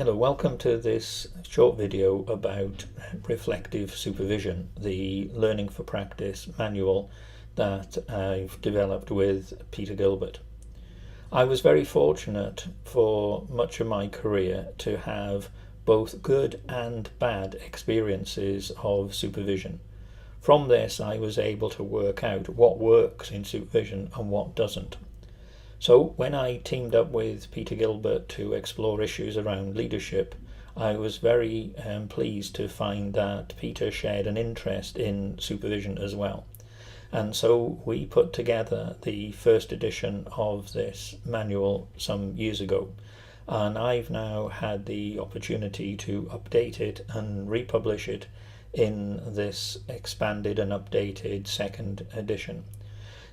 Hello, welcome to this short video about reflective supervision, the Learning for Practice manual that I've developed with Peter Gilbert. I was very fortunate for much of my career to have both good and bad experiences of supervision. From this, I was able to work out what works in supervision and what doesn't. So when I teamed up with Peter Gilbert to explore issues around leadership, I was very pleased to find that Peter shared an interest in supervision as well. And so we put together the first edition of this manual some years ago. And I've now had the opportunity to update it and republish it in this expanded and updated second edition.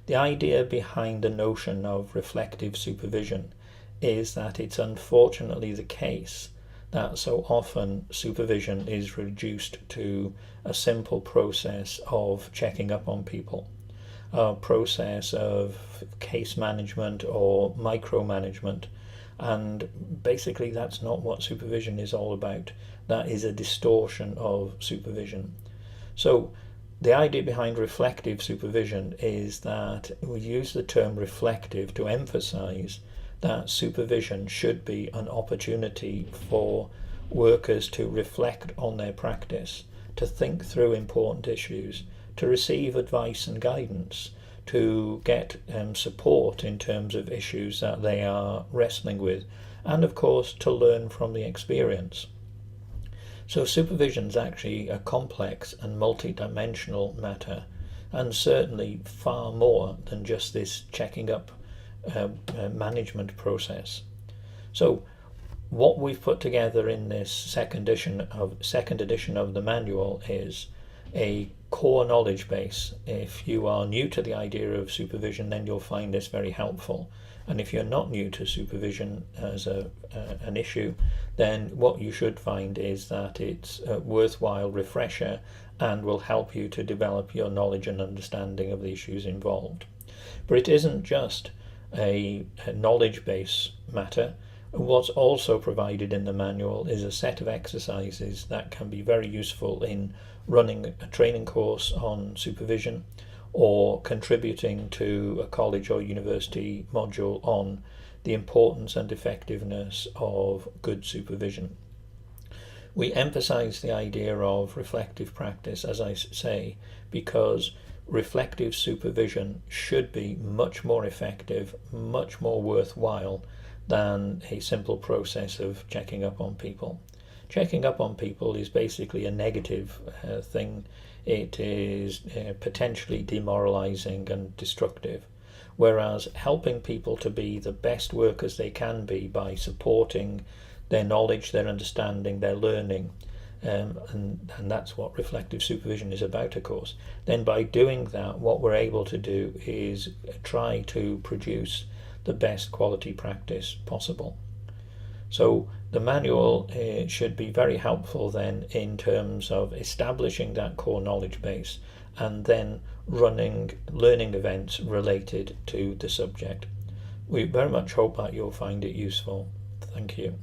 The idea behind the notion of reflective supervision is that it's unfortunately the case that so often supervision is reduced to a simple process of checking up on people, a process of case management or micromanagement, and basically that's not what supervision is all about. That is a distortion of supervision. So the idea behind reflective supervision is that we use the term reflective to emphasize that supervision should be an opportunity for workers to reflect on their practice, to think through important issues, to receive advice and guidance, to get support in terms of issues that they are wrestling with, and of course to learn from the experience. So supervision is actually a complex and multi-dimensional matter, and certainly far more than just this checking up management process. So what we've put together in this second edition of the manual is a core knowledge base. If you are new to the idea of supervision, then you'll find this very helpful. And if you're not new to supervision as an issue, then what you should find is that it's a worthwhile refresher and will help you to develop your knowledge and understanding of the issues involved. But it isn't just a knowledge base matter. What's also provided in the manual is a set of exercises that can be very useful in running a training course on supervision, or contributing to a college or university module on the importance and effectiveness of good supervision. We emphasize the idea of reflective practice, as I say, because reflective supervision should be much more effective, much more worthwhile than a simple process of checking up on people. Checking up on people is basically a negative thing. It is potentially demoralizing and destructive, whereas helping people to be the best workers they can be by supporting their knowledge, their understanding, their learning, and that's what reflective supervision is about, of course. Then by doing that, what we're able to do is try to produce the best quality practice possible. So the manual should be very helpful then in terms of establishing that core knowledge base and then running learning events related to the subject. We very much hope that you'll find it useful. Thank you.